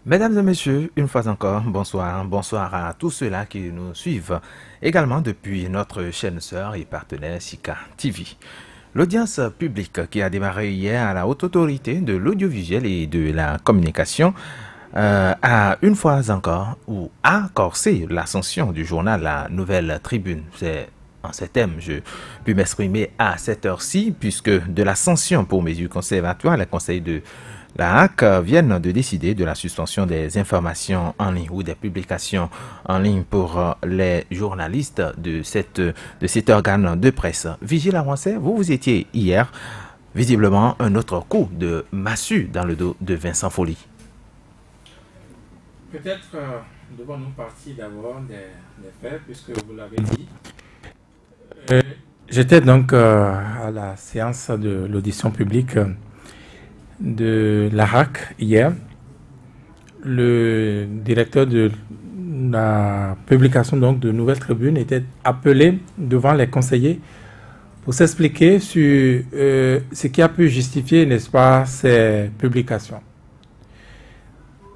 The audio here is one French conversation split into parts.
Mesdames et messieurs, une fois encore, bonsoir. Bonsoir à tous ceux-là qui nous suivent également depuis notre chaîne sœur et partenaire Sika TV. L'audience publique qui a démarré hier à la Haute Autorité de l'Audiovisuel et de la Communication a une fois encore ou a corsé l'ascension du journal La Nouvelle Tribune. C'est en ces thèmes, je puis m'exprimer à cette heure-ci, puisque de la sanction pour mesures conservatoires, les conseils de la HAC viennent de décider de la suspension des informations en ligne ou des publications en ligne pour les journalistes de cet organe de presse. Vigile avancé, vous étiez hier, visiblement un autre coup de massue dans le dos de Vincent Folly. Peut-être devons-nous partir d'abord des faits, puisque vous l'avez dit. J'étais donc à la séance de l'audition publique de la HAC hier. Le directeur de la publication donc, de Nouvelle Tribune était appelé devant les conseillers pour s'expliquer sur ce qui a pu justifier, n'est-ce pas, ces publications.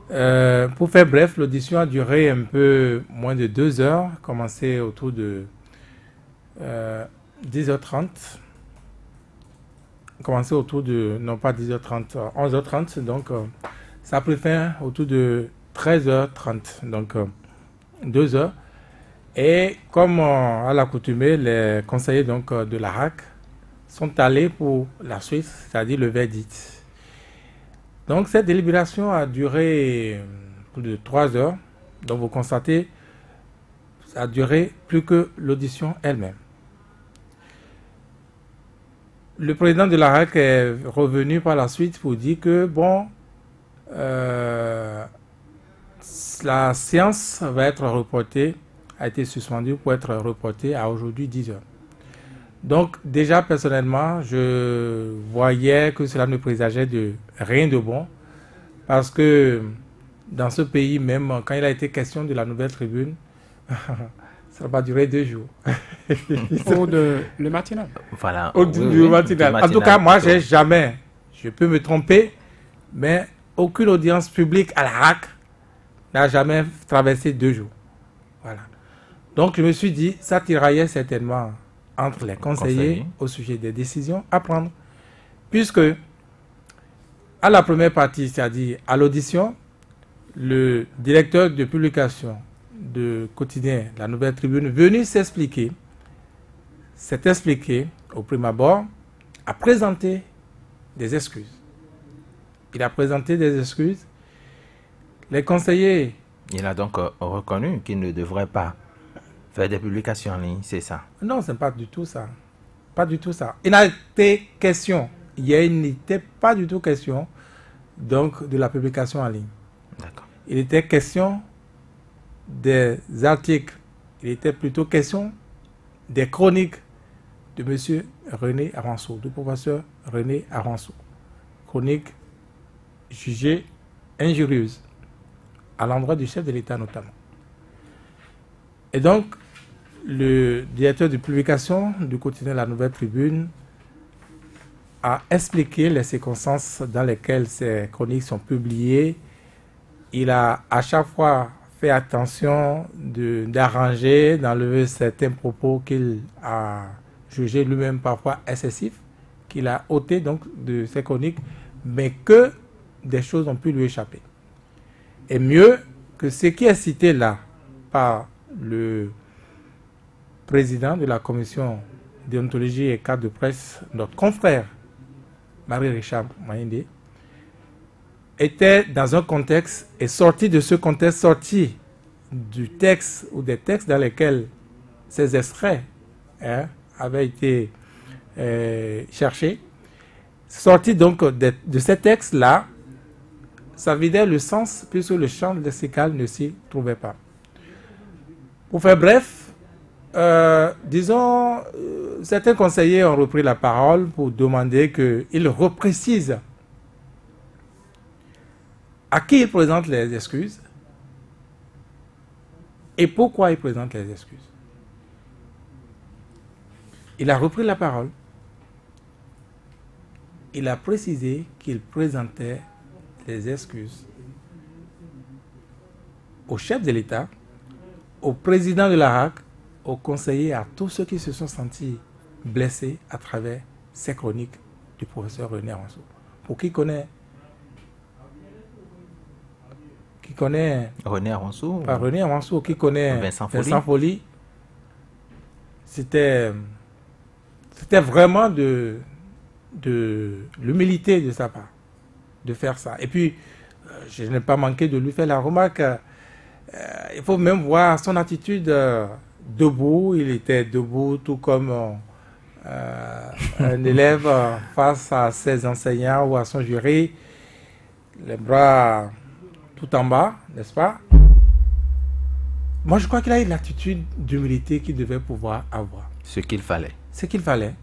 Pour faire bref, l'audition a duré un peu moins de 2 heures, commencé autour de 10h30. Commencé autour de, non pas 10h30, 11h30, donc ça a pris fin autour de 13h30, donc 2 heures. Et comme à l'accoutumée, les conseillers donc, de la HAC sont allés pour la suite, c'est-à-dire le verdict. Donc cette délibération a duré plus de 3 heures, donc vous constatez, ça a duré plus que l'audition elle-même. Le président de la HAC est revenu par la suite pour dire que, bon, la séance va être reportée, a été suspendue pour être reportée à aujourd'hui 10h. Donc, déjà, personnellement, je voyais que cela ne présageait de rien de bon, parce que dans ce pays, même quand il a été question de la Nouvelle Tribune, ça va durer 2 jours. Ou le matinal. Voilà. Le matinal. En tout cas, moi, j'ai jamais, je peux me tromper, mais aucune audience publique à la HAC n'a jamais traversé 2 jours. Voilà. Donc, je me suis dit, ça tiraillait certainement entre les conseillers au sujet des décisions à prendre. Puisque, à la première partie, c'est-à-dire à l'audition, le directeur de publication de quotidien, la Nouvelle Tribune, venu s'est expliqué au prime abord, a présenté des excuses. Il a présenté des excuses. Les conseillers... Il a donc reconnu qu'il ne devrait pas faire des publications en ligne, c'est ça? Non, ce n'est pas du tout ça. Pas du tout ça. Il n'a été question, il n'était pas du tout question donc, de la publication en ligne. D'accord. Il était question des articles, il était plutôt question des chroniques de M. René Aranceau, du professeur René Aranceau. Chroniques jugées injurieuses à l'endroit du chef de l'État notamment. Et donc, le directeur de publication du quotidien La Nouvelle Tribune a expliqué les circonstances dans lesquelles ces chroniques sont publiées. Il a à chaque fois fait attention d'arranger, d'enlever certains propos qu'il a jugés lui-même parfois excessifs, qu'il a ôtés donc de ses chroniques, mais que des choses ont pu lui échapper. Et mieux que ce qui est cité là par le président de la commission déontologie et cadre de presse, notre confrère Marie-Richard Mayinde, était dans un contexte et sorti de ce contexte, sorti du texte ou des textes dans lesquels ces extraits avaient été cherchés, sorti donc de ces textes-là, ça vidait le sens puisque le champ lexical ne s'y trouvait pas. Pour faire bref, disons, certains conseillers ont repris la parole pour demander qu'il reprécise à qui il présente les excuses et pourquoi il présente les excuses. Il a repris la parole. Il a précisé qu'il présentait les excuses au chef de l'État, au président de l'ARAC, aux conseillers, à tous ceux qui se sont sentis blessés à travers ces chroniques du professeur René Aronso. Pour qui connaît René Aronso, pas René Aronso, qui connaît Vincent Folly, c'était vraiment de l'humilité de sa part de faire ça. Et puis, je n'ai pas manqué de lui faire la remarque. Il faut même voir son attitude debout. Il était debout tout comme un élève face à ses enseignants ou à son jury, les bras tout en bas, n'est-ce pas? Moi, je crois qu'il a eu l'attitude d'humilité qu'il devait pouvoir avoir. Ce qu'il fallait. Ce qu'il fallait.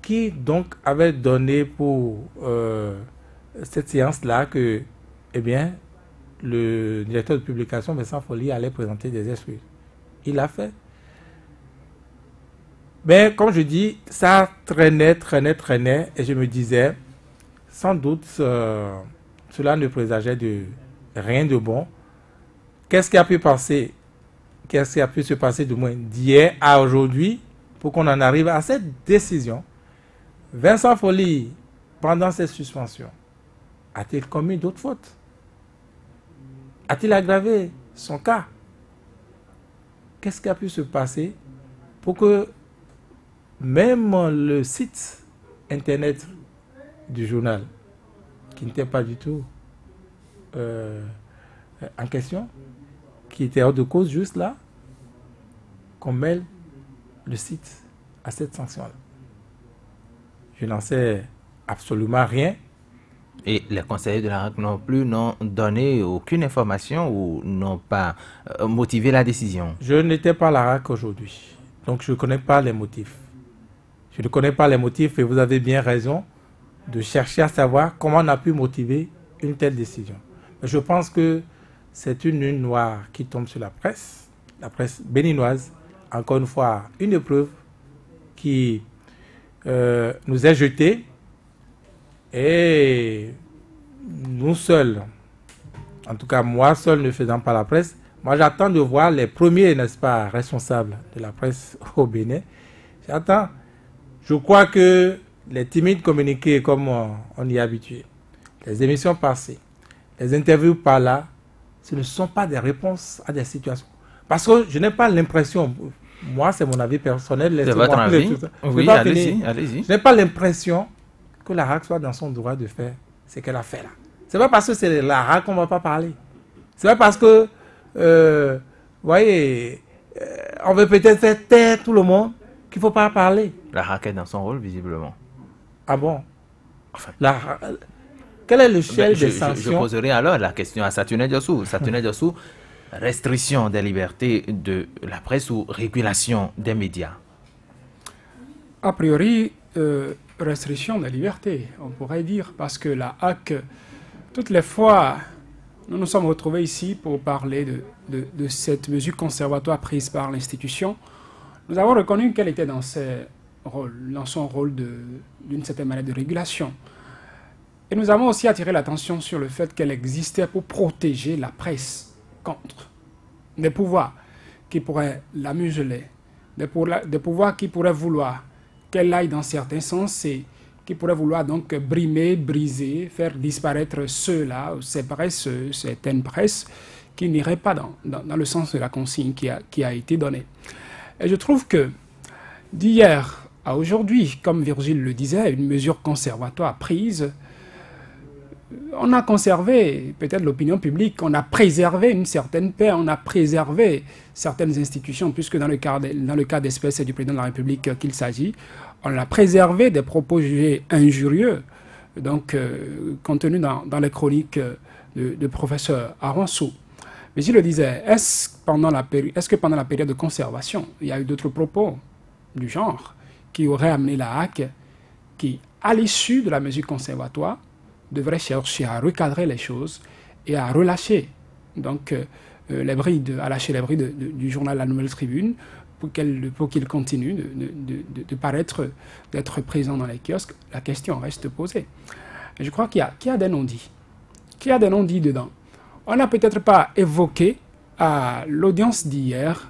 Qui donc avait donné pour cette séance-là que, eh bien, le directeur de publication, Vincent Folly, allait présenter des excuses. Il l'a fait. Mais comme je dis, ça traînait, et je me disais, sans doute, cela ne présageait de rien de bon. Qu'est-ce qui a pu se passer du moins d'hier à aujourd'hui pour qu'on en arrive à cette décision? Vincent Folly, pendant cette suspension, a-t-il commis d'autres fautes? A-t-il aggravé son cas? Qu'est-ce qui a pu se passer pour que même le site internet du journal, qui n'était pas du tout en question, qui était hors de cause juste là, qu'on mêle le site à cette sanction-là? Je n'en sais absolument rien. Et les conseillers de l'ARAC non plus n'ont donné aucune information ou n'ont pas motivé la décision. Je n'étais pas à l'ARAC aujourd'hui, donc je ne connais pas les motifs. Je ne connais pas les motifs et vous avez bien raison de chercher à savoir comment on a pu motiver une telle décision. Mais je pense que c'est une lune noire qui tombe sur la presse béninoise. Encore une fois, une épreuve qui nous est jetée. Et nous seuls, en tout cas moi seul ne faisant pas la presse, moi j'attends de voir les premiers, n'est-ce pas, responsables de la presse au Bénin. J'attends. Je crois que les timides communiqués comme on y est habitué, les émissions passées, les interviews par là, ce ne sont pas des réponses à des situations. Parce que je n'ai pas l'impression, moi c'est mon avis personnel. C'est votre avis? Oui, allez-y. Je n'ai pas l'impression que l'ARAC soit dans son droit de faire ce qu'elle a fait là. C'est pas parce que c'est l'ARAC qu'on ne va pas parler. C'est pas parce que, vous voyez, on veut peut-être faire taire tout le monde qu'il ne faut pas parler. L'ARAC est dans son rôle, visiblement. Ah bon? Enfin, quelle est l'échelle des sanctions? Je poserai alors la question à Saturnin Diossou. Saturnin Diossou, restriction des libertés de la presse ou régulation des médias? A priori, restriction de liberté, on pourrait dire, parce que la HAC, toutes les fois, nous nous sommes retrouvés ici pour parler de cette mesure conservatoire prise par l'institution. Nous avons reconnu qu'elle était dans son rôle d'une certaine manière de régulation. Et nous avons aussi attiré l'attention sur le fait qu'elle existait pour protéger la presse contre des pouvoirs qui pourraient la museler, des pouvoirs qui pourraient vouloir qu'elle aille dans certains sens et qui pourrait vouloir donc brimer, briser, faire disparaître ceux-là, certaines presses qui n'iraient pas dans le sens de la consigne qui a été donnée. Et je trouve que d'hier à aujourd'hui, comme Virgile le disait, une mesure conservatoire prise, on a conservé peut-être l'opinion publique, on a préservé une certaine paix, on a préservé certaines institutions, puisque dans le cas d'espèce et du président de la République qu'il s'agit, on a préservé des propos jugés injurieux, donc contenus dans les chroniques de professeur Aronso. Mais je le disais, est-ce que pendant la période de conservation, il y a eu d'autres propos du genre qui auraient amené la HAC, qui, à l'issue de la mesure conservatoire, devrait chercher à recadrer les choses et à relâcher donc, les brides, à lâcher les brides du journal La Nouvelle Tribune pour qu'il continue de paraître, d'être présent dans les kiosques. La question reste posée. Et je crois qu'il y a des non-dits. Qu'il y a des non-dits dedans. on n'a peut-être pas évoqué à l'audience d'hier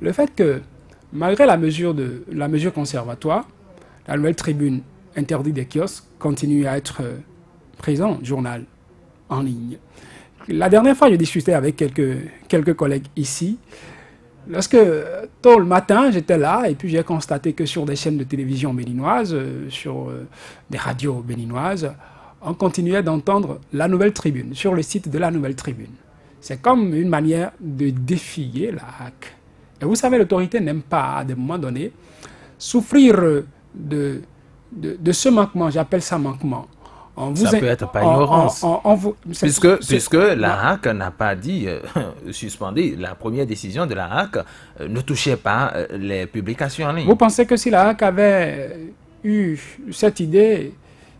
le fait que, malgré la mesure conservatoire, la Nouvelle Tribune interdite des kiosques continue à être présent, journal en ligne. La dernière fois, j'ai discuté avec quelques collègues ici. Lorsque, tôt le matin, j'étais là et puis j'ai constaté que sur des chaînes de télévision béninoises, sur des radios béninoises, on continuait d'entendre la Nouvelle Tribune, sur le site de la Nouvelle Tribune. C'est comme une manière de défier la HAC. Et vous savez, l'autorité n'aime pas, à des moments donnés, souffrir de ce manquement, j'appelle ça manquement. Ça peut être par ignorance. Puisque la HAC n'a pas dit suspendre. La première décision de la HAC ne touchait pas les publications en ligne. Vous pensez que si la HAC avait eu cette idée,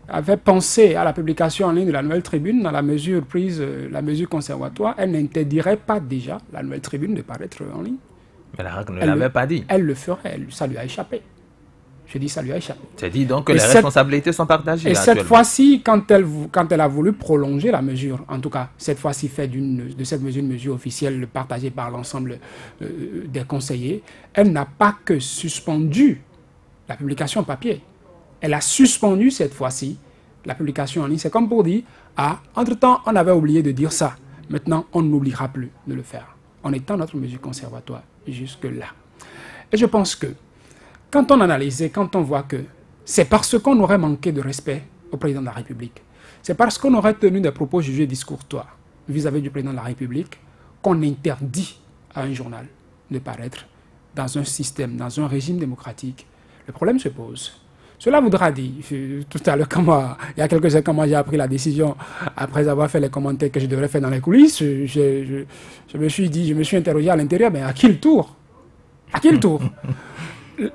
avait pensé à la publication en ligne de la Nouvelle Tribune, dans la mesure prise, la mesure conservatoire, elle n'interdirait pas déjà la Nouvelle Tribune de paraître en ligne? Mais la HAC ne l'avait pas dit. Elle le ferait, ça lui a échappé. Je dis ça lui a échappé. C'est dit donc que les responsabilités sont partagées. Et cette fois-ci, quand elle a voulu prolonger la mesure, en tout cas, cette fois-ci fait de cette mesure une mesure officielle partagée par l'ensemble des conseillers, elle n'a pas que suspendu la publication papier. Elle a suspendu cette fois-ci la publication en ligne. C'est comme pour dire, ah, entre-temps, on avait oublié de dire ça. Maintenant, on n'oubliera plus de le faire. On étend notre mesure conservatoire jusque-là. Et je pense que quand on analyse, quand on voit que c'est parce qu'on aurait manqué de respect au président de la République, c'est parce qu'on aurait tenu des propos jugés discourtoires vis-à-vis du président de la République qu'on interdit à un journal de paraître dans un système, dans un régime démocratique. Le problème se pose. Cela voudra dire, tout à l'heure, il y a quelques heures, comment j'ai appris la décision, après avoir fait les commentaires que je devrais faire dans les coulisses, je me suis dit, je me suis interrogé à l'intérieur, mais à qui le tour? À qui le tour?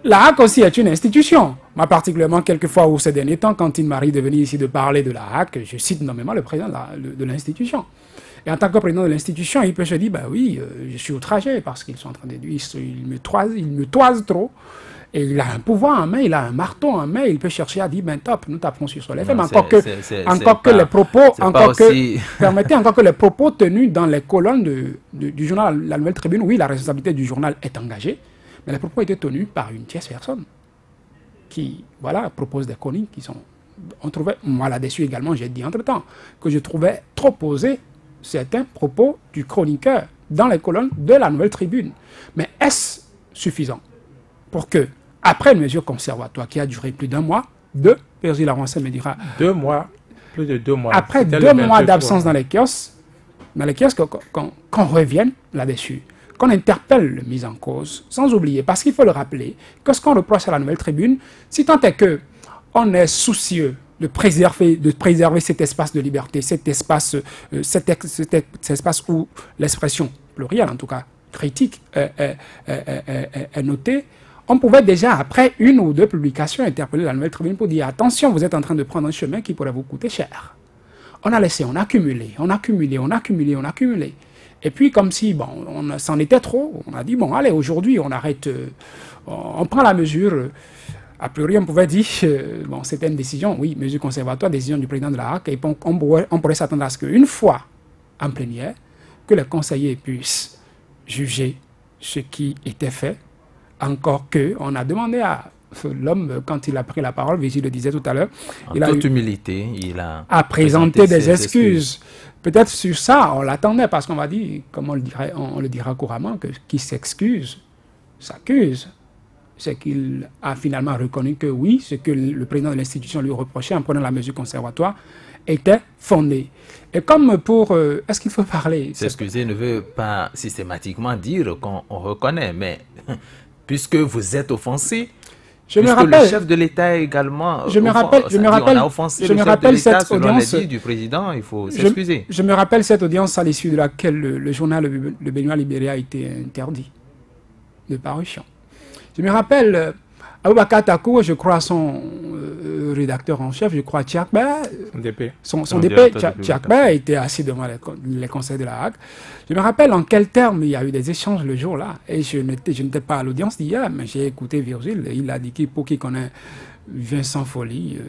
La HAC aussi est une institution. Moi, particulièrement, quelquefois, où ces derniers temps, quand il m'arrive de venir ici de parler de la HAC, je cite nommément le président de l'institution. Et en tant que président de l'institution, il peut se dire, bah oui, je suis outragé parce qu'ils sont en train de dire, il me toise trop. Et il a un pouvoir en main, il a un marteau en main, il peut chercher à dire, ben top, nous tapons sur les faits. Mais encore que les propos tenus dans les colonnes du journal La Nouvelle Tribune, oui, la responsabilité du journal est engagée, mais les propos étaient tenus par une tierce personne qui, voilà, propose des chroniques qui sont... On trouvait, moi là-dessus également, j'ai dit entre-temps, que je trouvais trop posés certains propos du chroniqueur dans les colonnes de La Nouvelle Tribune. Mais est-ce suffisant pour que, après une mesure conservatoire qui a duré plus d'un mois, Virgile Arancet me dira... 2 mois, plus de 2 mois. Après 2 mois d'absence dans les kiosques, qu'on revienne là-dessus, qu'on interpelle le mis en cause, sans oublier, parce qu'il faut le rappeler, que ce qu'on reproche à la Nouvelle Tribune, si tant est qu'on est soucieux de préserver cet espace de liberté, cet espace où l'expression plurielle, en tout cas critique, est notée, on pouvait déjà, après 1 ou 2 publications, interpeller la Nouvelle Tribune pour dire « Attention, vous êtes en train de prendre un chemin qui pourrait vous coûter cher. » On a laissé, on a accumulé. Et puis, comme si, bon, c'en était trop, on a dit « Bon, allez, aujourd'hui, on arrête, on prend la mesure. » A priori, on pouvait dire, bon, c'était une décision, oui, mesure conservatoire, décision du président de la HAC, et on pourrait s'attendre à ce qu'une fois en plénière, que les conseillers puissent juger ce qui était fait, encore qu'on a demandé à l'homme, quand il a pris la parole, Vigile le disait tout à l'heure, il a toute humilité, il a présenté des excuses. Peut-être sur ça, on l'attendait, parce qu'on va dire, comme on le dira couramment, que qui s'excuse, s'accuse. C'est qu'il a finalement reconnu que oui, ce que le président de l'institution lui reprochait en prenant la mesure conservatoire était fondé. Et comme pour... est-ce qu'il faut parler? S'excuser ne veut pas systématiquement dire qu'on reconnaît, mais puisque vous êtes offensé, le chef de l'État également, on a offensé le chef de l'État selon les dits du président, il faut s'excuser. Je me rappelle cette audience à l'issue de laquelle le journal Le Béninois Libéré a été interdit de parution. Je me rappelle, Aboubakar Takou, je crois son rédacteur en chef, je crois Tchakba, son DP Tchakba était assis devant les conseils de la HAC. Je me rappelle en quels termes il y a eu des échanges le jour-là. Et je n'étais pas à l'audience d'hier, mais j'ai écouté Virgile, il a dit pour qui connaît Vincent Folly,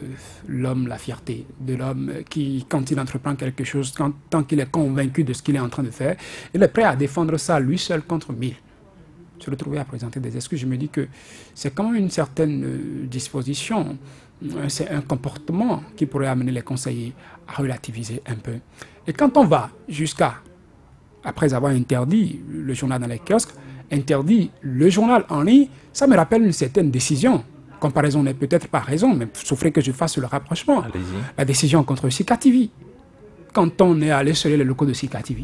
l'homme, la fierté de l'homme qui, quand il entreprend quelque chose, tant qu'il est convaincu de ce qu'il est en train de faire, il est prêt à défendre ça lui seul contre 1000. Se retrouver à présenter des excuses, je me dis que c'est quand même une certaine disposition, c'est un comportement qui pourrait amener les conseillers à relativiser un peu. Et quand on va jusqu'à, après avoir interdit le journal dans les kiosques, interdit le journal en ligne, ça me rappelle une certaine décision. Comparaison n'est peut-être pas raison, mais il faudrait que je fasse le rapprochement. La décision contre Sika TV. Quand on est allé sceller les locaux de Sika TV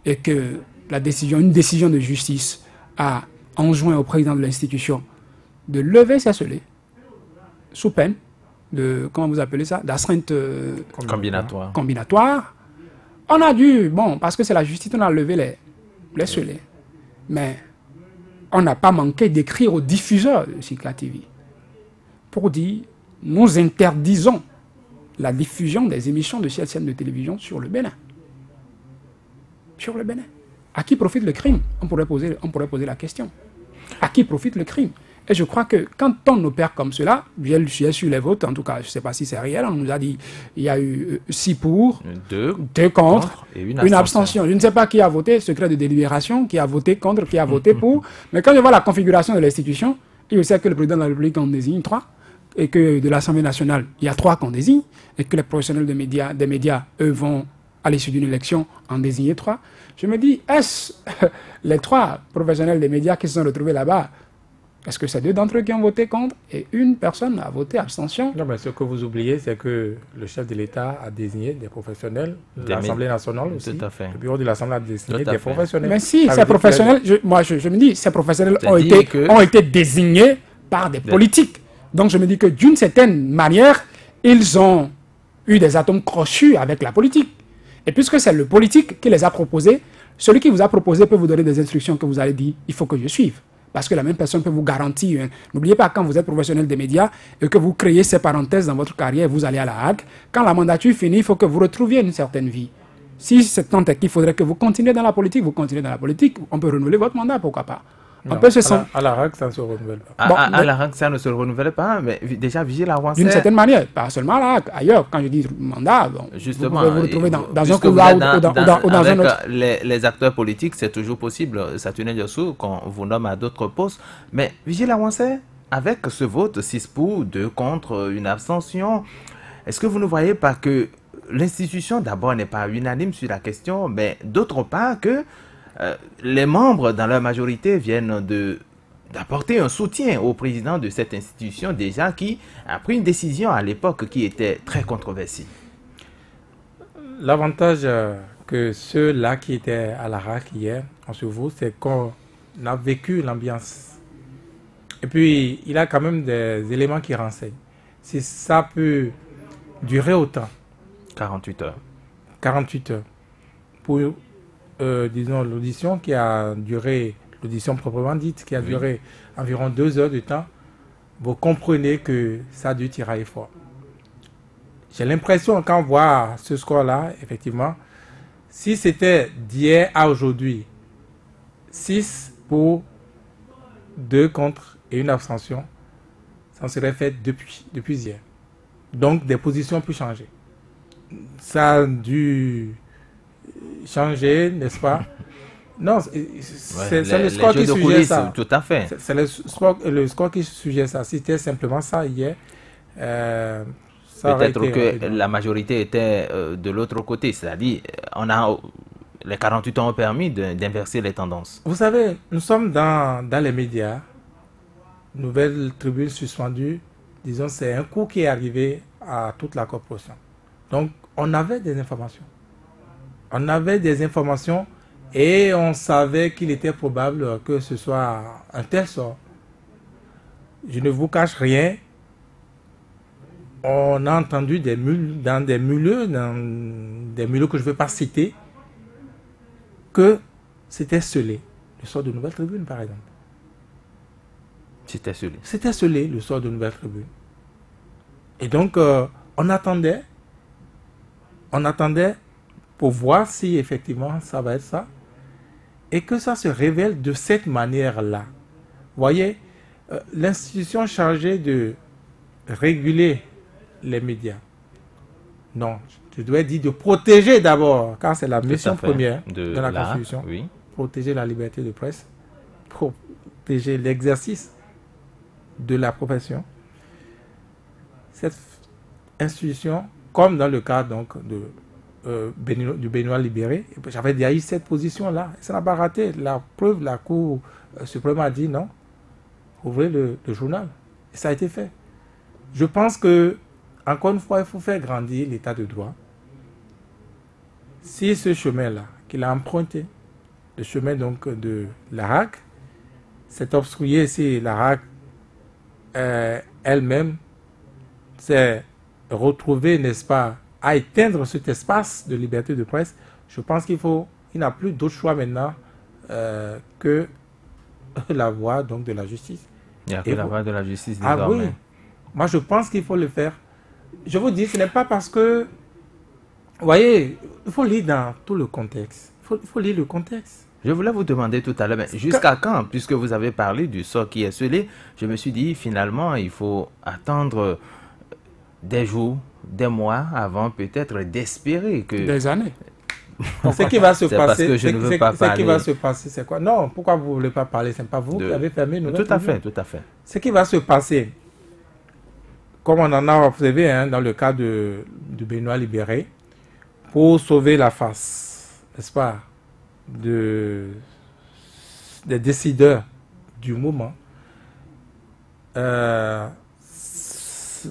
et que une décision de justice a enjoint au président de l'institution de lever ses scellés sous peine de, comment vous appelez ça, d'astreinte combinatoire. On a dû, bon, parce que c'est la justice, on a levé les scellés. Mais on n'a pas manqué d'écrire aux diffuseurs de Sika TV pour dire, nous interdisons la diffusion des émissions de cette chaîne de télévision sur le Bénin. Sur le Bénin. À qui profite le crime? On pourrait poser la question. À qui profite le crime? Et je crois que quand on opère comme cela, j'ai su les votes, en tout cas, je ne sais pas si c'est réel, on nous a dit il y a eu 6 pour, 2 contre et une abstention. Je ne sais pas qui a voté, secret de délibération, qui a voté contre, qui a voté pour. Mais quand je vois la configuration de l'institution, il sait que le président de la République en désigne 3, et que de l'Assemblée nationale, il y a 3 qu'on désigne, et que les professionnels des médias, eux, vont à l'issue d'une élection en désigner 3. Je me dis, est-ce les 3 professionnels des médias qui se sont retrouvés là-bas, est-ce que c'est 2 d'entre eux qui ont voté contre et une personne a voté abstention? Non, mais ce que vous oubliez, c'est que le chef de l'État a désigné des professionnels, l'Assemblée nationale aussi. Tout à fait. Le bureau de l'Assemblée a désigné des professionnels. Mais si, ces professionnels, je me dis, ces professionnels ont été désignés par des politiques. Donc je me dis que d'une certaine manière, ils ont eu des atomes crochus avec la politique. Et puisque c'est le politique qui les a proposés, celui qui vous a proposé peut vous donner des instructions que vous allez dire, il faut que je suive. Parce que la même personne peut vous garantir. Hein. N'oubliez pas, quand vous êtes professionnel des médias et que vous créez ces parenthèses dans votre carrière, vous allez à la Hague. Quand la mandature finit, il faut que vous retrouviez une certaine vie. Si c'est tant qu'il faudrait que vous continuez dans la politique, vous continuez dans la politique. On peut renouveler votre mandat, pourquoi pas. Non, à la RAC, ça ne se renouvelle pas. À la RAC, ça ne se renouvelle pas, mais déjà, Vigile avancé. D'une certaine manière, pas seulement à la RAC, ailleurs, quand je dis mandat, bon, justement, vous pouvez vous retrouver dans un couloir ou dans un autre. Les acteurs politiques, c'est toujours possible, Saturnin Diossou, qu'on vous nomme à d'autres postes. Mais Vigile avancé, avec ce vote 6 pour, 2 contre, une abstention, est-ce que vous ne voyez pas que l'institution, d'abord, n'est pas unanime sur la question, mais d'autre part que les membres, dans leur majorité, viennent d'apporter un soutien au président de cette institution, déjà qui a pris une décision à l'époque qui était très controversée. L'avantage que ceux-là qui étaient à la RAC hier, en se vaut, c'est qu'on a vécu l'ambiance. Et puis, il y a quand même des éléments qui renseignent. Si ça peut durer autant. 48 heures. 48 heures. Pour disons, l'audition qui a duré, l'audition proprement dite, qui a duré environ 2 heures de temps, vous comprenez que ça a dû tirer fort. J'ai l'impression, quand on voit ce score-là, effectivement, si c'était d'hier à aujourd'hui, 6 pour, 2 contre et une abstention, ça en serait fait depuis hier. Donc, des positions ont pu changer. Ça a dû changer, n'est-ce pas? Non, c'est le score qui suggère ça. Tout à fait. C'est le score qui suggère ça. Si c'était simplement ça hier, peut-être que la majorité était de l'autre côté. C'est-à-dire, les 48 ans ont permis d'inverser les tendances. Vous savez, nous sommes dans les médias. Nouvelle tribune suspendue. Disons, c'est un coup qui est arrivé à toute la corporation. Donc, on avait des informations. On avait des informations et on savait qu'il était probable que ce soit un tel sort. Je ne vous cache rien. On a entendu dans des milieux que je ne vais pas citer, que c'était scellé. Le sort de Nouvelle Tribune, par exemple. C'était scellé. C'était scellé, le sort de Nouvelle Tribune. Et donc, on attendait pour voir si effectivement ça va être ça. Et que ça se révèle de cette manière-là. Vous voyez, l'institution chargée de réguler les médias. Non, je dois dire de protéger d'abord, car c'est la mission première de la Constitution. Oui. Protéger la liberté de presse, protéger l'exercice de la profession. Cette institution, comme dans le cas donc du Béninois libéré, j'avais déjà eu cette position-là. Ça n'a pas raté. La preuve, la Cour suprême a dit non, ouvrez le journal. Et ça a été fait. Je pense que, encore une fois, il faut faire grandir l'état de droit. Si ce chemin-là qu'il a emprunté, le chemin donc de l'ARAC, s'est obstrué, si l'ARAC elle-même s'est retrouvée, n'est-ce pas, à éteindre cet espace de liberté de presse, je pense qu'il n'a plus d'autre choix maintenant que la voie donc de la justice. Il n'y a que la voie de la justice désormais. Ah oui, moi je pense qu'il faut le faire. Je vous dis, ce n'est pas parce que, vous voyez, il faut lire dans tout le contexte. Il faut lire le contexte. Je voulais vous demander tout à l'heure, jusqu'à quand, puisque vous avez parlé du sort qui est scellé, je me suis dit finalement il faut attendre des jours, des mois avant peut-être d'espérer que... Des années. Ce qui va se passer, parce que je ne veux pas parler. Ce qui va se passer, c'est quoi? Non, pourquoi vous ne voulez pas parler? Ce n'est pas vous qui avez fermé nous. Tout à fait, tout à fait. Ce qui va se passer, comme on en a observé dans le cas du Béninois libéré, pour sauver la face, n'est-ce pas, des décideurs du moment,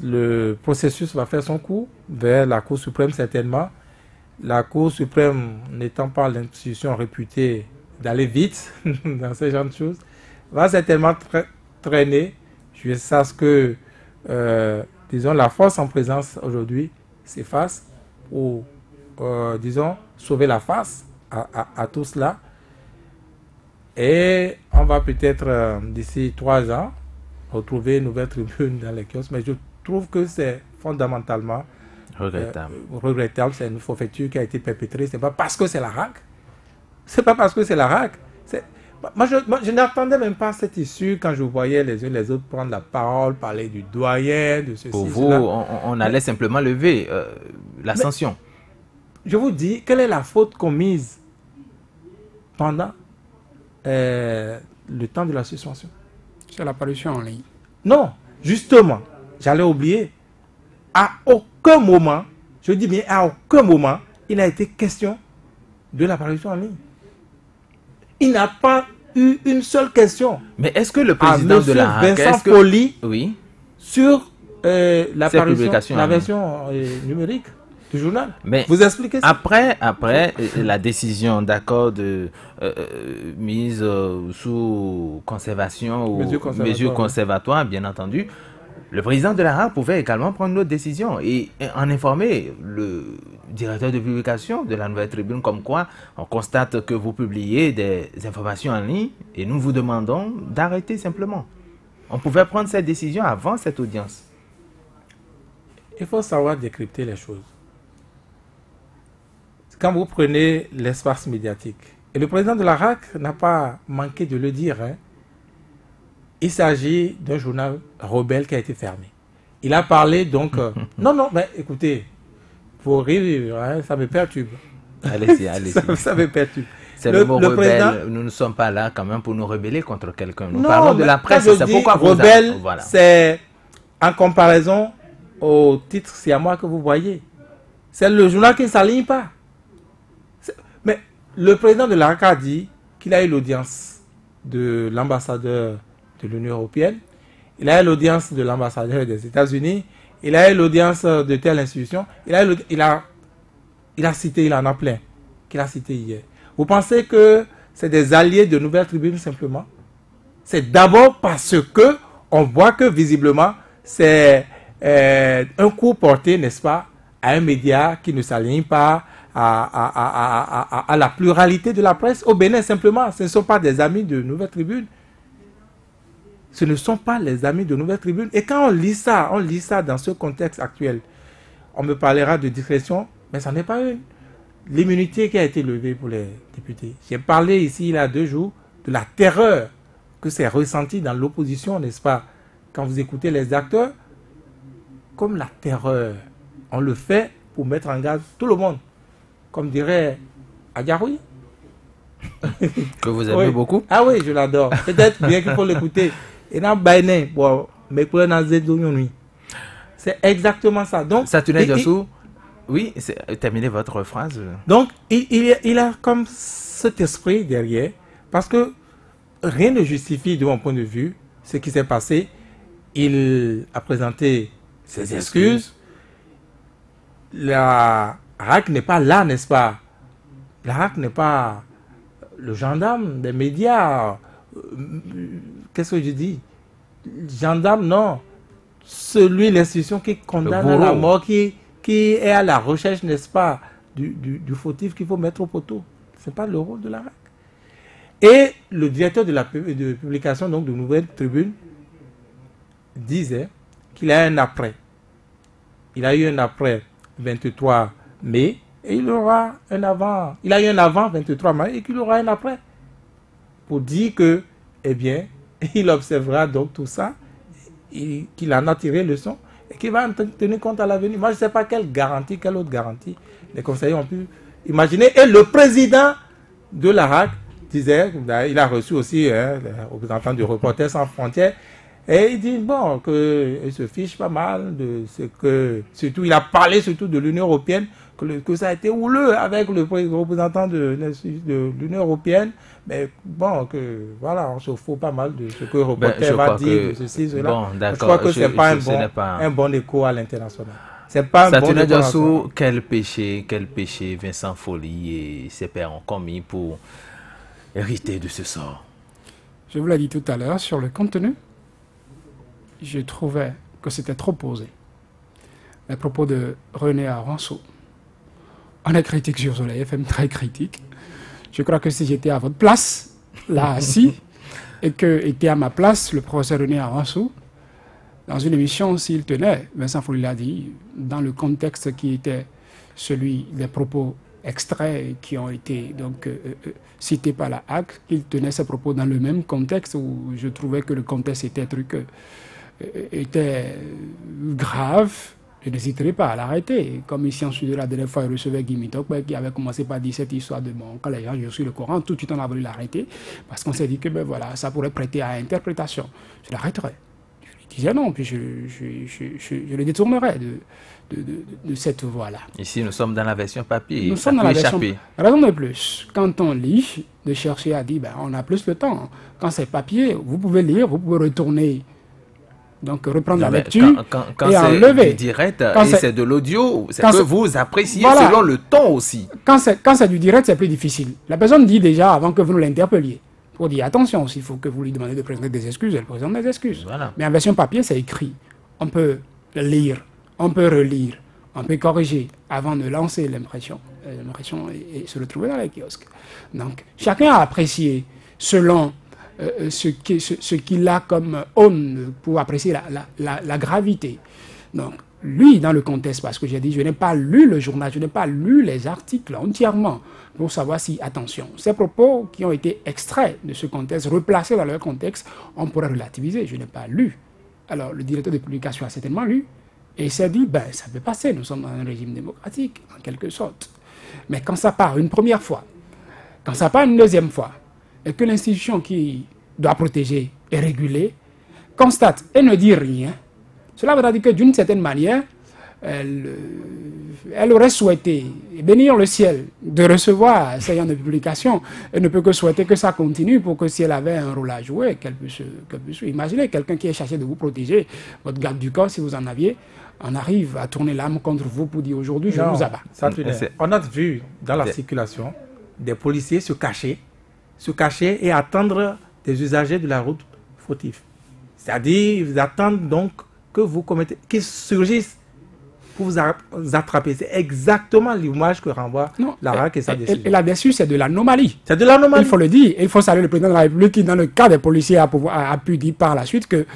le processus va faire son cours vers la Cour suprême certainement. La Cour suprême, n'étant pas l'institution réputée d'aller vite dans ce genre de choses, va certainement traîner jusqu'à ce que, disons, la force en présence aujourd'hui s'efface ou, disons, sauver la face à tout cela. Et on va peut-être, d'ici 3 ans, retrouver une nouvelle tribune dans les kiosques. Mais je trouve que c'est fondamentalement regrettable. C'est une forfaiture qui a été perpétrée. C'est pas parce que c'est la RAC. C'est pas parce que c'est la RAC. Moi, je n'attendais même pas cette issue quand je voyais les uns les autres prendre la parole, parler du doyen, de ceci. Pour vous, on allait simplement lever la sanction. Je vous dis, quelle est la faute commise pendant le temps de la suspension? C'est l'apparition en ligne. Non, justement, j'allais oublier. À aucun moment, je dis bien à aucun moment, il n'a été question de l'apparition en ligne. Il n'a pas eu une seule question. Mais est-ce que le président de la RAC, Vincent Folly, oui, sur l'apparition, la ligne, version numérique du journal? Mais vous expliquez ça? Après la décision d'accord de mise sous conservation ou mesures conservatoires, bien entendu, le président de la RAC pouvait également prendre une autre décision et en informer le directeur de publication de la Nouvelle Tribune comme quoi on constate que vous publiez des informations en ligne et nous vous demandons d'arrêter simplement. On pouvait prendre cette décision avant cette audience. Il faut savoir décrypter les choses. Quand vous prenez l'espace médiatique, et le président de la RAC n'a pas manqué de le dire, il s'agit d'un journal rebelle qui a été fermé. Il a parlé donc... non, mais écoutez, pour rire, ça me perturbe. Allez-y, allez-y. Ça me perturbe. C'est le mot rebelle. Président... Nous ne sommes pas là quand même pour nous rebeller contre quelqu'un. Nous parlons de la presse. C'est pourquoi vous rebelle, voilà. C'est en comparaison au titre siamois que vous voyez. C'est le journal qui ne s'aligne pas. Mais le président de la RAC a dit qu'il a eu l'audience de l'ambassadeur de l'Union européenne, il a eu l'audience de l'ambassadeur des États-Unis, il a eu l'audience de telle institution, il a cité, il en a plein, qu'il a cité hier. Vous pensez que c'est des alliés de Nouvelle Tribune simplement? C'est d'abord parce que on voit que visiblement c'est un coup porté, n'est-ce pas, à un média qui ne s'aligne pas à la pluralité de la presse au Bénin simplement. Ce ne sont pas des amis de Nouvelle Tribune. Ce ne sont pas les amis de Nouvelle Tribune. Et quand on lit ça dans ce contexte actuel, on me parlera de discrétion, mais ça n'est pas une. L'immunité qui a été levée pour les députés. J'ai parlé ici il y a 2 jours de la terreur que c'est ressenti dans l'opposition, n'est-ce pas? Quand vous écoutez les acteurs, comme la terreur. On le fait pour mettre en garde tout le monde. Comme dirait Adjaroui. Que vous aimez beaucoup. Ah oui, je l'adore. Peut-être bien qu'il faut l'écouter. Et dans Baïné, bon, mais pour c'est exactement ça. Donc, Satuné Diossou, oui, terminez votre phrase. Donc, il a comme cet esprit derrière, parce que rien ne justifie, de mon point de vue, ce qui s'est passé. Il a présenté ses excuses. La RAC n'est pas là, n'est-ce pas? La RAC n'est pas le gendarme des médias. Qu'est-ce que je dis? Gendarme, non. Celui, l'institution qui condamne à la mort, qui est à la recherche, n'est-ce pas, du fautif qu'il faut mettre au poteau. Ce n'est pas le rôle de la RAC. Et le directeur de publication, donc de Nouvelle Tribune, disait qu'il a un après. Il a eu un après 23 mai et il aura un avant. Il a eu un avant 23 mai et qu'il aura un après. Pour dire que, eh bien, il observera donc tout ça, qu'il en a tiré leçon et qu'il va en tenir compte à l'avenir. Moi, je ne sais pas quelle garantie, quelle autre garantie les conseillers ont pu imaginer. Et le président de la RAC disait, il a reçu aussi le représentant du Reporters sans frontières, et il dit, bon, qu'il se fiche pas mal de ce que... Surtout, il a parlé surtout de l'Union européenne, que ça a été houleux avec le représentant de l'Union européenne. Mais bon, que voilà, on se fout pas mal de ce que le reporter va dire, de ceci, cela. Bon, je crois que ce n'est pas un bon écho à l'international. C'est pas un bon écho. Quel péché Vincent Folly et ses pères ont commis pour hériter de ce sort? Je vous l'ai dit tout à l'heure, sur le contenu, je trouvais que c'était trop posé. Les propos de René Aranceau, on est critique sur Soleil FM, très critique. Je crois que si j'étais à votre place, là assis, et que était à ma place le professeur René Aranceau, dans une émission, s'il tenait, Vincent Folly l'a dit, dans le contexte qui était celui des propos extraits qui ont été donc cités par la HAC, il tenait ses propos dans le même contexte où je trouvais que le contexte était grave. Je n'hésiterai pas à l'arrêter. Comme ici en Sud, la dernière fois, il recevait Guy Mitokbe qui avait commencé par dire cette histoire de bon, quand les gens ont reçu le Coran, tout de suite on a voulu l'arrêter parce qu'on s'est dit que ben voilà, ça pourrait prêter à interprétation. Je l'arrêterai. Je lui disais non, puis je le détournerai de cette voie-là. Ici, nous sommes dans la version papier. Nous sommes dans la version. Raison de plus, quand on lit, de chercher à dire ben, on a plus le temps. Quand c'est papier, vous pouvez lire, vous pouvez retourner. Donc reprendre la lecture quand et enlever. C'est du direct et c'est de l'audio, c'est que vous appréciez voilà. Selon le ton aussi. Quand c'est du direct, c'est plus difficile. La personne dit déjà avant que vous nous l'interpelliez. Pour dire attention, s'il faut que vous lui demandez de présenter des excuses, elle présente des excuses. Voilà. Mais en version papier, c'est écrit. On peut lire, on peut relire, on peut corriger avant de lancer l'impression. L'impression et se retrouver dans les kiosques. Donc chacun a apprécié selon ce qu'il a comme aune pour apprécier la gravité. Donc, lui, dans le contexte, parce que j'ai dit, je n'ai pas lu le journal, je n'ai pas lu les articles entièrement pour savoir si, attention, ces propos qui ont été extraits de ce contexte, replacés dans leur contexte, on pourrait relativiser. Je n'ai pas lu. Alors, le directeur de publication a certainement lu et il s'est dit, ben, ça peut passer, nous sommes dans un régime démocratique, en quelque sorte. Mais quand ça part une première fois, quand ça part une deuxième fois, et que l'institution qui doit protéger et réguler constate et ne dit rien, cela veut dire que d'une certaine manière, elle aurait souhaité bénir le ciel de recevoir ces genres de publications. Elle ne peut que souhaiter que ça continue pour que si elle avait un rôle à jouer, qu'elle puisse imaginer quelqu'un qui est chargé de vous protéger, votre garde du corps, si vous en aviez, on arrive à tourner l'âme contre vous pour dire aujourd'hui, je vous abats. On a vu dans la circulation des policiers se cacher et attendre des usagers de la route fautifs. C'est-à-dire, ils attendent donc que vous commettez, qu'ils surgissent pour vous attraper. C'est exactement l'image que renvoie la RAC et sa décision. Et là-dessus, c'est de l'anomalie. C'est de l'anomalie. Il faut le dire. Il faut saluer le président de la République qui, dans le cas des policiers, a pu dire par la suite que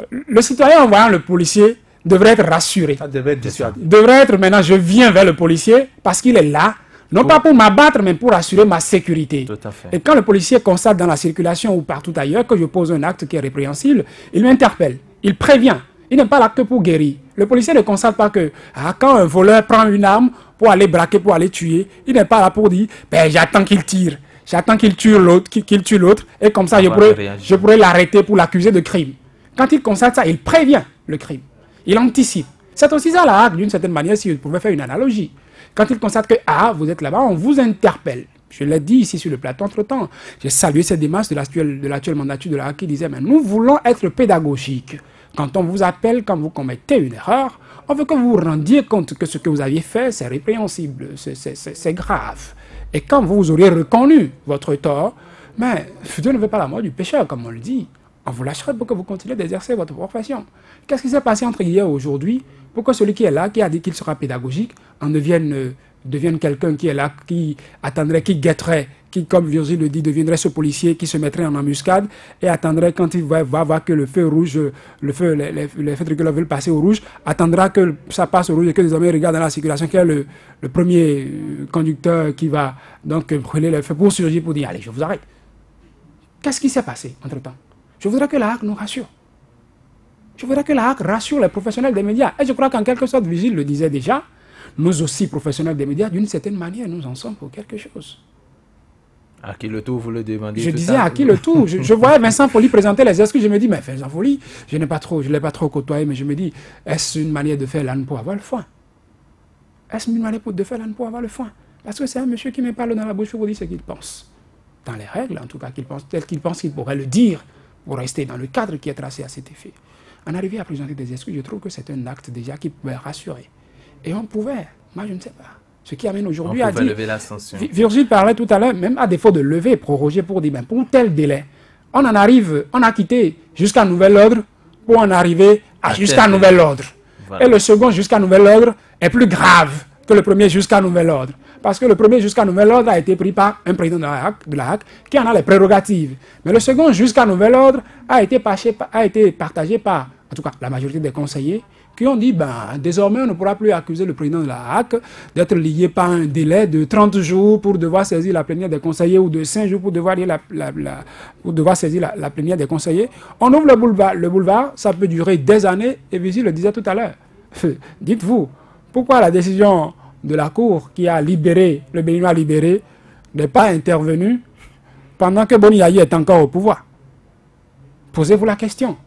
le citoyen, en voyant le policier, devrait être rassuré. Ça devrait être dissuadé. Devrait être maintenant, je viens vers le policier parce qu'il est là. Non pas pour m'abattre, mais pour assurer ma sécurité. Tout à fait. Et quand le policier constate dans la circulation ou partout ailleurs que je pose un acte qui est répréhensible, il m'interpelle, il prévient. Il n'est pas là que pour guérir. Le policier ne constate pas que quand un voleur prend une arme pour aller braquer, pour aller tuer, il n'est pas là pour dire ben, j'attends qu'il tire. J'attends qu'il tue l'autre, et comme ça, je pourrais l'arrêter pour l'accuser de crime. Quand il constate ça, il prévient le crime. Il anticipe. C'est aussi ça la hack, d'une certaine manière, si je pouvais faire une analogie. Quand il constate que, vous êtes là-bas, on vous interpelle. Je l'ai dit ici sur le plateau entre-temps. J'ai salué cette démarche de l'actuelle mandature de la hack qui disait, mais nous voulons être pédagogiques. Quand on vous appelle, quand vous commettez une erreur, on veut que vous vous rendiez compte que ce que vous aviez fait, c'est répréhensible, c'est grave. Et quand vous aurez reconnu votre tort, mais Dieu ne veut pas la mort du pécheur, comme on le dit. On vous lâcherait pour que vous continuiez d'exercer votre profession. Qu'est-ce qui s'est passé entre hier et aujourd'hui pour que celui qui est là, qui a dit qu'il sera pédagogique, en devienne quelqu'un qui est là, qui attendrait, qui guetterait, qui, comme Virgile le dit, deviendrait ce policier qui se mettrait en embuscade et attendrait quand il va voir que le feu rouge, les feux tricolores veulent passer au rouge, attendra que ça passe au rouge et que les hommes regardent dans la circulation, qui est le premier conducteur qui va donc brûler le feu pour surgir pour dire « Allez, je vous arrête ». Qu'est-ce qui s'est passé entre-temps? Je voudrais que la hack nous rassure. Je voudrais que la hack rassure les professionnels des médias. Et je crois qu'en quelque sorte, Vigile le disait déjà, nous aussi, professionnels des médias, d'une certaine manière, nous en sommes pour quelque chose. À qui le tout, vous le demandez? Je disais à qui le tout. Je voyais Vincent Folly présenter les excuses. Je me dis, mais Vincent Folly, je ne l'ai pas trop côtoyé, mais je me dis, est-ce une manière de faire l'âne pour avoir le foin? Est-ce une manière de faire l'âne pour avoir le foin? Parce que c'est un monsieur qui me parle dans la bouche pour vous dire ce qu'il pense. Dans les règles, en tout cas, tel qu'il pense qu'il pourrait le dire pour rester dans le cadre qui est tracé à cet effet. En arriver à présenter des excuses, je trouve que c'est un acte déjà qui pouvait rassurer. Et on pouvait, moi je ne sais pas, ce qui amène aujourd'hui à dire... lever l'ascension. Virgile parlait tout à l'heure, même à défaut de lever, proroger pour dire, ben, pour tel délai, on a quitté jusqu'à nouvel ordre pour en arriver à jusqu'à nouvel ordre. Voilà. Et le second jusqu'à nouvel ordre est plus grave que le premier jusqu'à nouvel ordre. Parce que le premier jusqu'à nouvel ordre a été pris par un président de la HAC qui en a les prérogatives. Mais le second jusqu'à nouvel ordre a été partagé par, en tout cas, la majorité des conseillers qui ont dit, désormais, on ne pourra plus accuser le président de la HAC d'être lié par un délai de 30 jours pour devoir saisir la plénière des conseillers ou de 5 jours pour devoir saisir la plénière des conseillers. On ouvre le boulevard, ça peut durer des années, et Vigile le disait tout à l'heure. Dites-vous, pourquoi la décision de la Cour qui a libéré, le Béninois libéré, n'est pas intervenue pendant que Boni Yayi est encore au pouvoir? Posez-vous la question.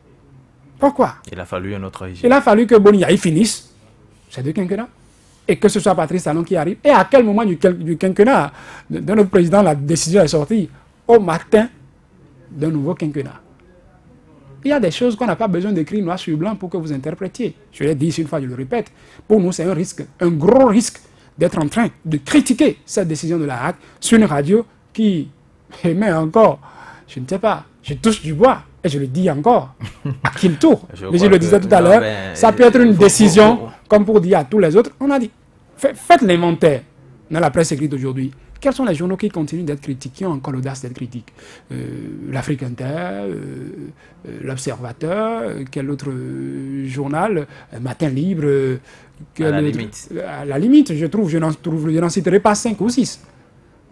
Pourquoi? Il a fallu un autre régime. Il a fallu que Boni Yayi finisse ces deux quinquennats et que ce soit Patrice Talon qui arrive. Et à quel moment du quinquennat de notre président la décision est sortie? Au matin d'un nouveau quinquennat. Il y a des choses qu'on n'a pas besoin d'écrire noir sur blanc pour que vous interprétiez. Je l'ai dit une fois, je le répète. Pour nous, c'est un risque, un gros risque d'être en train de critiquer cette décision de la HAC sur une radio qui émet encore, je ne sais pas, je touche du bois et je le dis encore, à qui le tour. Mais je le disais tout à l'heure, ça peut être une décision, comme pour dire à tous les autres, on a dit, faites l'inventaire dans la presse écrite aujourd'hui. Quels sont les journaux qui continuent d'être critiqués, qui ont encore l'audace d'être critiques? L'Afrique Inter, L'Observateur, quel autre journal? Matin Libre. À la limite, je trouve, je n'en citerai pas 5 ou 6.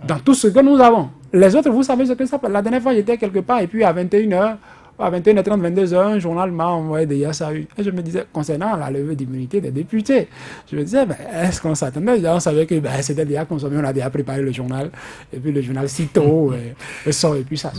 Dans tout ce que nous avons. Les autres, vous savez ce que ça peut. La dernière fois, j'étais quelque part et puis à 21h, à 21h30, 22h, un journal m'a envoyé des SAU. Et je me disais, concernant la levée d'immunité des députés, je me disais, est-ce qu'on s'attendait? On savait que c'était déjà consommé, on a déjà préparé le journal, et puis le journal sitôt, et sort, et puis ça.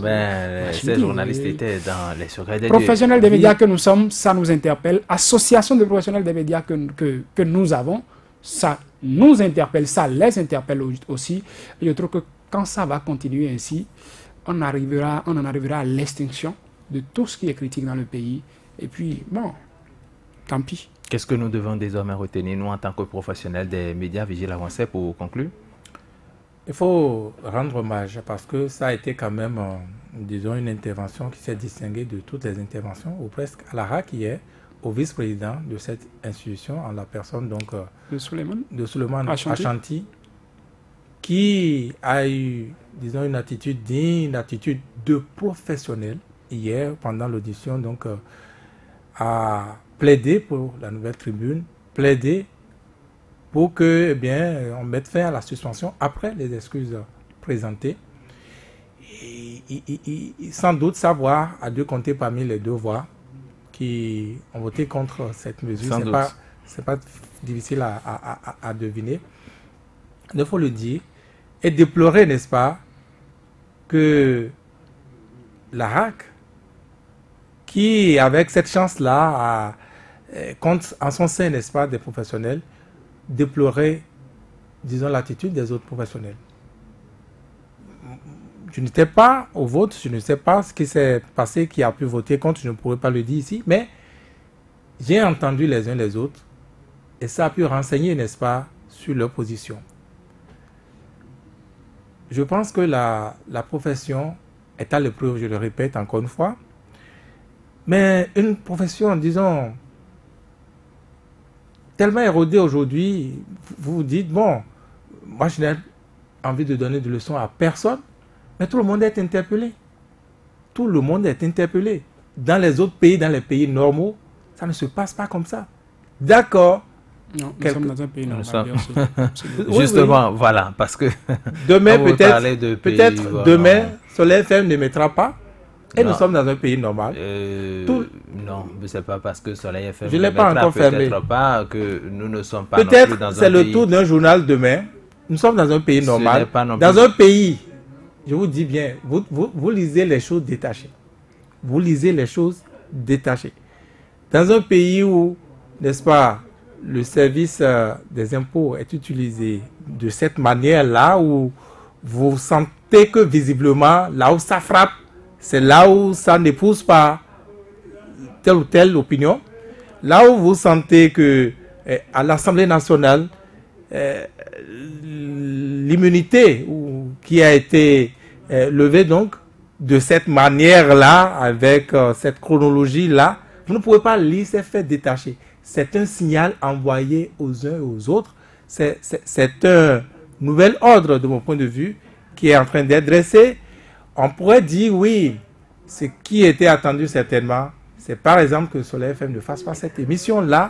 Ces journalistes étaient dans les secrets des professionnels des médias que nous sommes, ça nous interpelle. Association de professionnels des médias que nous avons, ça nous interpelle, ça les interpelle aussi. Et je trouve que quand ça va continuer ainsi, on en arrivera à l'extinction de tout ce qui est critique dans le pays. Et puis, bon, tant pis. Qu'est-ce que nous devons désormais retenir, nous, en tant que professionnels des médias, Vigile Avancé, pour conclure? Il faut rendre hommage parce que ça a été quand même, disons, une intervention qui s'est distinguée de toutes les interventions, ou presque, à la HAC hier, au vice-président de cette institution, en la personne donc de Souleymane Achanti, qui a eu, disons, une attitude digne, une attitude de professionnel, hier, pendant l'audition, donc, a plaidé pour la nouvelle tribune, plaidé pour que, eh bien, on mette fin à la suspension après les excuses présentées. Et sans doute savoir, à deux compter parmi les deux voix, qui ont voté contre cette mesure. Sans doute. C'est pas difficile à deviner. Il faut le dire. Et déplorer, n'est-ce pas, que la RAC, qui, avec cette chance-là, compte en son sein, n'est-ce pas, des professionnels, déplorer, disons, l'attitude des autres professionnels. Je n'étais pas au vote, je ne sais pas ce qui s'est passé, qui a pu voter contre, je ne pourrais pas le dire ici, mais j'ai entendu les uns les autres et ça a pu renseigner, n'est-ce pas, sur leur position. Je pense que la profession est à l'épreuve, je le répète encore une fois, mais une profession, disons, tellement érodée aujourd'hui, vous vous dites, bon, moi je n'ai envie de donner de leçons à personne, mais tout le monde est interpellé. Tout le monde est interpellé. Dans les autres pays, dans les pays normaux, ça ne se passe pas comme ça. D'accord. Non, nous sommes dans un pays normal, bien sûr. Justement, oui. Voilà, parce que demain, peut-être demain, Soleil FM ne mettra pas. Et non. Nous sommes dans un pays normal. Non, ce n'est pas parce que Soleil FM je ne l'ai pas encore fermé. Peut-être pas que nous ne sommes pas peut-être dans un pays. Peut-être c'est le tour d'un journal demain. Nous sommes dans un pays normal. Dans un pays, je vous dis bien, vous lisez les choses détachées. Vous lisez les choses détachées. Dans un pays où, n'est-ce pas, le service des impôts est utilisé de cette manière-là, où vous sentez que visiblement, là où ça frappe, c'est là où ça n'épouse pas telle ou telle opinion. Là où vous sentez que à l'Assemblée nationale, l'immunité qui a été levée donc de cette manière-là, avec cette chronologie-là, vous ne pouvez pas lire ces faits détachés. C'est un signal envoyé aux uns et aux autres. C'est un nouvel ordre, de mon point de vue, qui est en train d'être dressé. On pourrait dire, oui, ce qui était attendu certainement, c'est par exemple que Soleil FM ne fasse pas cette émission-là,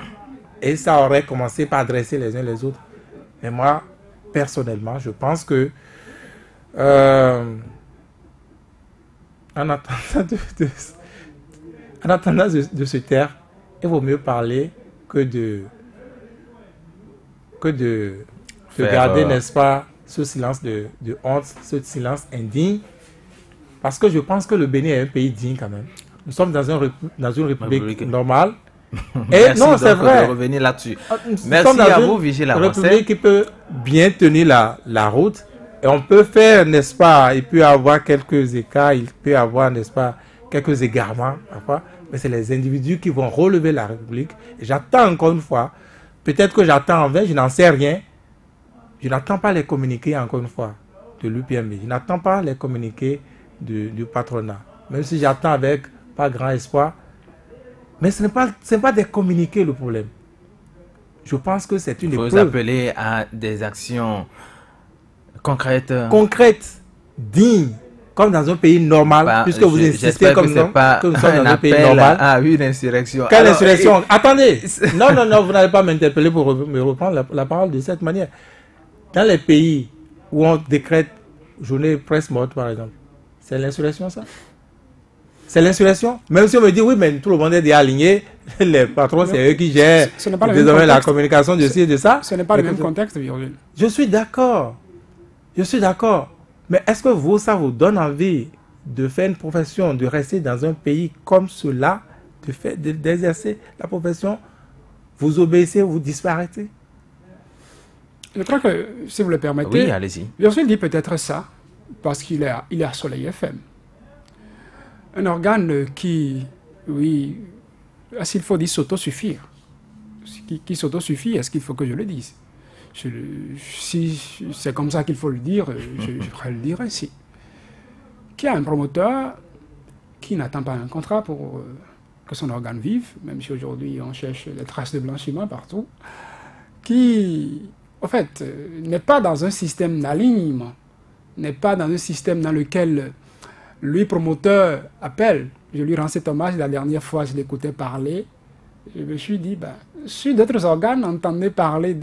et ça aurait commencé par dresser les uns les autres. Mais moi, personnellement, je pense que en attendant de se taire, il vaut mieux parler que de garder, n'est-ce pas, ce silence de honte, ce silence indigne. Parce que je pense que le Bénin est un pays digne quand même. Nous sommes dans une république normale. Et non, c'est vrai. De revenir là-dessus. Merci à vous, Vigile Avancé. Une république qui peut bien tenir la route. Et on peut faire, n'est-ce pas, il peut y avoir quelques écarts, il peut y avoir, n'est-ce pas, quelques égarements, parfois. Mais c'est les individus qui vont relever la République. Et j'attends encore une fois, peut-être que j'attends en vain, je n'en sais rien. Je n'attends pas les communiqués, encore une fois, de l'UPMB. Je n'attends pas les communiqués du patronat. Même si j'attends avec pas grand espoir. Mais ce n'est pas des communiqués le problème. Je pense que c'est une épreuve. Il faut appeler à des actions concrètes. Concrètes, dignes. Comme dans un pays normal, puisque vous insistez comme nous sommes dans un pays normal. Ah, une insurrection. Quelle insurrection? Attendez. Non, vous n'allez pas m'interpeller pour me reprendre la parole de cette manière. Dans les pays où on décrète journée presse morte, par exemple, c'est l'insurrection, ça? C'est l'insurrection? Même si on me dit, oui, mais tout le monde est déjà aligné, les patrons, c'est eux qui gèrent désormais la communication de ci et de ça. Ce n'est pas le même contexte, Virgile. Je suis d'accord. Mais est-ce que ça vous donne envie de faire une profession, de rester dans un pays comme cela, d'exercer la profession? Vous obéissez, vous disparaissez? Je crois que, si vous le permettez, oui, allez-y. Virgile dit peut-être ça, parce qu'il est à Soleil FM. Un organe qui, oui, s'il faut dire s'autosuffire. Qui s'autosuffit, est-ce qu'il faut que je le dise? Si c'est comme ça qu'il faut le dire, je le dire ainsi. Qui a un promoteur qui n'attend pas un contrat pour que son organe vive, même si aujourd'hui on cherche des traces de blanchiment partout, qui, en fait, n'est pas dans un système d'alignement, n'est pas dans un système dans lequel lui, promoteur, appelle. Je lui rends cet hommage la dernière fois, je l'écoutais parler. Je me suis dit, si d'autres organes entendaient parler,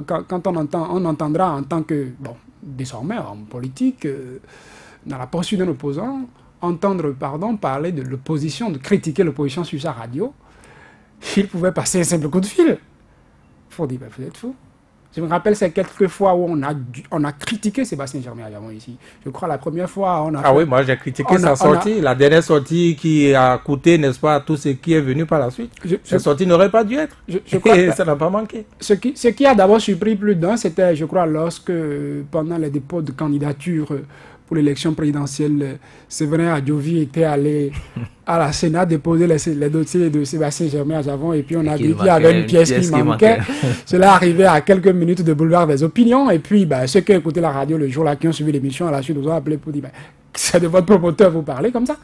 quand on entendra en tant que, bon, désormais, en politique, dans la poursuite d'un opposant, entendre, pardon, parler de l'opposition, de critiquer l'opposition sur sa radio, il pouvait passer un simple coup de fil. Il faut dire, ben, vous êtes fou. Je me rappelle ces quelques fois où on a critiqué Sébastien Germain-Yavon ici. Je crois la première fois, on a... Ah oui, moi j'ai critiqué sa sortie. La dernière sortie qui a coûté, n'est-ce pas, à tout ce qui est venu par la suite. Cette sortie n'aurait pas dû être. Je crois et ça n'a pas manqué. Ce qui a d'abord surpris plus d'un, c'était, je crois, lorsque, pendant les dépôts de candidature pour l'élection présidentielle, Séverin Adjovi était allé à la Sénat déposer les dossiers de Sébastien Germain-Yavon et puis on a dit qu'il y avait une pièce qui manquait. Cela arrivait à quelques minutes de boulevard des opinions et puis ceux qui ont écouté la radio le jour-là, qui ont suivi l'émission, à la suite nous ont appelé pour dire c'est de votre promoteur vous parlez comme ça.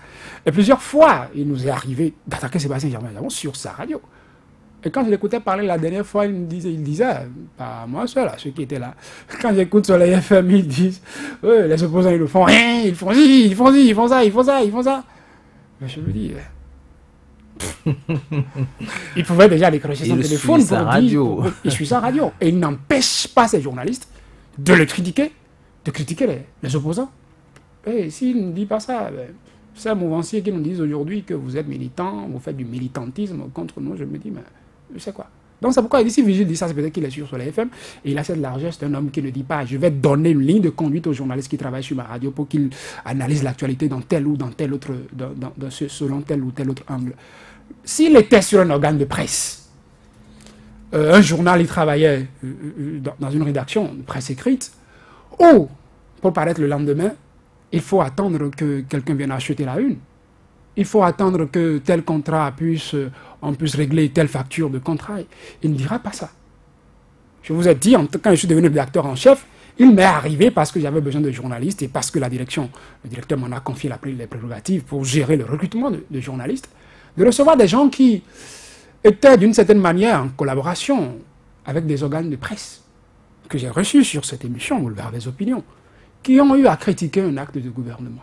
Et plusieurs fois, il nous est arrivé d'attaquer Sébastien Germain-Yavon sur sa radio. Et quand je l'écoutais parler la dernière fois, il disait, pas moi seul, ceux qui étaient là. Quand j'écoute sur les FM, ils disent, les opposants, ils ne font rien, ils font ci, ils font ci, ils font ça, ils font ça, ils font ça. Mais je me dis, il pouvait déjà décrocher son téléphone pour dire, il suit sa radio. Et il n'empêche pas ces journalistes de le critiquer, de critiquer les opposants. Et s'il ne dit pas ça, ces mouvanciers qui nous disent aujourd'hui que vous êtes militants, vous faites du militantisme contre nous, je me dis, mais je sais quoi. Donc c'est pourquoi si Vigile dit ça, c'est peut-être qu'il est sur les FM, et il a cette largesse, c'est un homme qui ne dit pas, je vais donner une ligne de conduite aux journalistes qui travaillent sur ma radio pour qu'ils analysent l'actualité dans tel ou dans tel autre, selon tel ou tel autre angle. S'il était sur un organe de presse, un journal, il travaillait dans une rédaction de presse écrite, ou, pour paraître le lendemain, il faut attendre que quelqu'un vienne acheter la une. Il faut attendre que tel contrat on puisse régler telle facture de contrat. Il ne dira pas ça. Je vous ai dit, quand je suis devenu rédacteur en chef, il m'est arrivé parce que j'avais besoin de journalistes et parce que le directeur m'en a confié les prérogatives pour gérer le recrutement de journalistes, de recevoir des gens qui étaient d'une certaine manière en collaboration avec des organes de presse que j'ai reçus sur cette émission, Boulevard des Opinions, qui ont eu à critiquer un acte de gouvernement.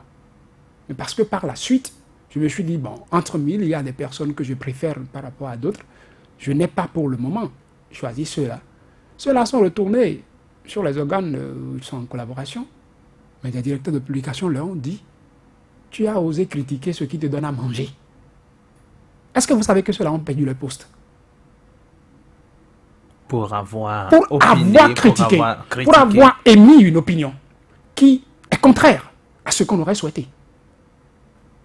Mais parce que par la suite, je me suis dit, bon, entre mille, il y a des personnes que je préfère par rapport à d'autres. Je n'ai pas pour le moment choisi ceux-là. Ceux-là sont retournés sur les organes où ils sont en collaboration. Mais des directeurs de publication leur ont dit, tu as osé critiquer ce qui te donne à manger. Est-ce que vous savez que ceux-là ont perdu leur poste? Pour avoir critiqué, pour avoir émis une opinion qui est contraire à ce qu'on aurait souhaité.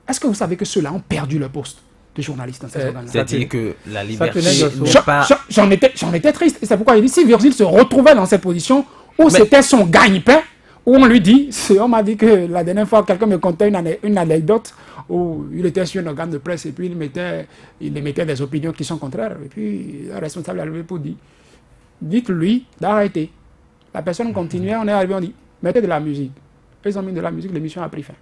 Est-ce que vous savez que ceux-là ont perdu leur poste de journaliste dans ces organes-là? C'est-à-dire que la liberté n'est pas... J'en étais triste. Et c'est pourquoi il dit, si Virgile se retrouvait dans cette position où c'était son gagne-pain, où on lui dit, on m'a dit que la dernière fois, quelqu'un me contait une anecdote où il était sur un organe de presse et puis il émettait des opinions qui sont contraires. Et puis, le responsable est arrivé pour dire, dites-lui d'arrêter. La personne continuait, on est arrivé, on dit, mettez de la musique. Ils ont mis de la musique, l'émission a pris fin.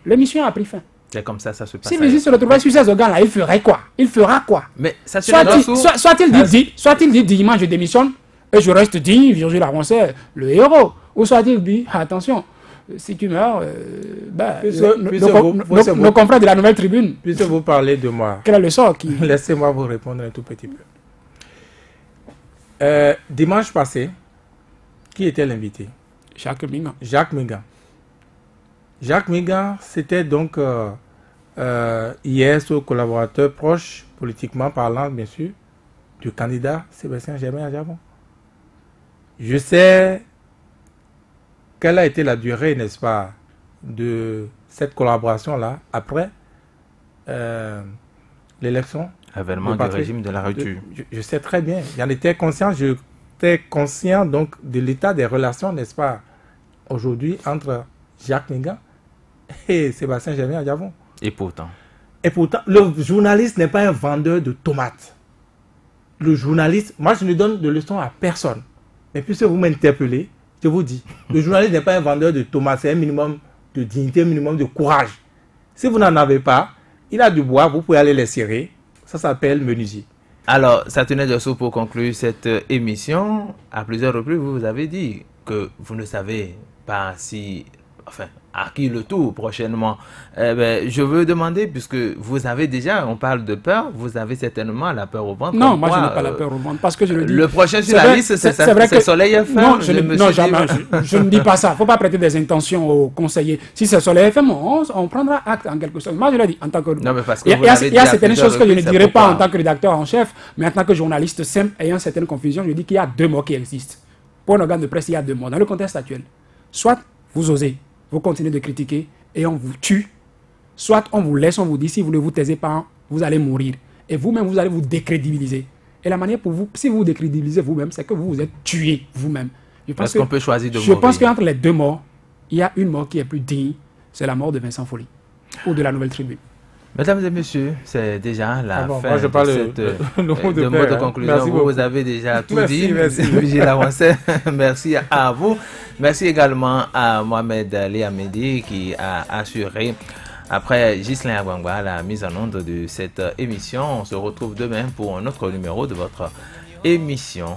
L'émission a pris fin. C'est comme ça se passe. Si Virgile se retrouvait sur ces organes-là, il ferait quoi? Il fera quoi? Mais ça soit il dit dimanche je démissionne et je reste digne, Virgile Avancet, le héros. Ou soit il dit attention, si tu meurs, nos confrères de la Nouvelle Tribune. Puisque vous parlez de moi. Quel est le sort qui... Laissez-moi vous répondre un tout petit peu. Dimanche passé, qui était l'invité? Jacques Mingan. Jacques Mingan, c'était donc hier son collaborateur proche, politiquement parlant, bien sûr, du candidat Sébastien Germain-Yavon. Je sais quelle a été la durée, n'est-ce pas, de cette collaboration-là après l'élection. Avènement du régime de la rupture. Je sais très bien. J'en étais conscient. J'étais conscient donc de l'état des relations, n'est-ce pas, aujourd'hui entre Jacques Mingan et Sébastien Germain-Yavon. Et pourtant, le journaliste n'est pas un vendeur de tomates. Le journaliste, moi je ne donne de leçons à personne. Mais puisque vous m'interpellez, je vous dis, le journaliste n'est pas un vendeur de tomates, c'est un minimum de dignité, un minimum de courage. Si vous n'en avez pas, il a du bois, vous pouvez aller les serrer. Ça s'appelle menuisier. Alors, Saturnin Diasso, pour conclure cette émission, à plusieurs reprises, vous avez dit que vous ne savez pas si enfin, acquis le tout prochainement. Je veux demander, puisque vous avez déjà, on parle de peur, vous avez certainement la peur au ventre. Non, moi je n'ai pas la peur au ventre, parce que je le dis. Le prochain sur la liste, c'est Soleil FM. Non, je ne dis pas ça. Il ne faut pas prêter des intentions aux conseillers. Si c'est Soleil FM, on prendra acte en quelque sorte. Moi je l'ai dit, en tant que... Non, mais parce que il y a certaines choses que je ne dirai pas en tant que rédacteur en chef, mais en tant que journaliste simple, ayant certaines confusions, je dis qu'il y a deux mots qui existent. Pour un organe de presse, il y a deux mots. Dans le contexte actuel, soit vous osez, vous continuez de critiquer et on vous tue, soit on vous laisse, on vous dit, si vous ne vous taisez pas, vous allez mourir. Et vous-même, vous allez vous décrédibiliser. Et la manière pour vous, si vous vous décrédibilisez vous-même, c'est que vous vous êtes tué vous-même. Est-ce qu'on peut choisir de mourir? Je pense qu'entre les deux morts, il y a une mort qui est plus digne, c'est la mort de Vincent Folly, ou de la Nouvelle Tribune. Mesdames et messieurs, c'est déjà la fin moi je parle de cette de mot de conclusion. Vous avez déjà tout dit. Vigile avancé. Merci à vous. Merci également à Mohamed Léamedi qui a assuré, après Ghislain Agwangba, la mise en onde de cette émission. On se retrouve demain pour un autre numéro de votre émission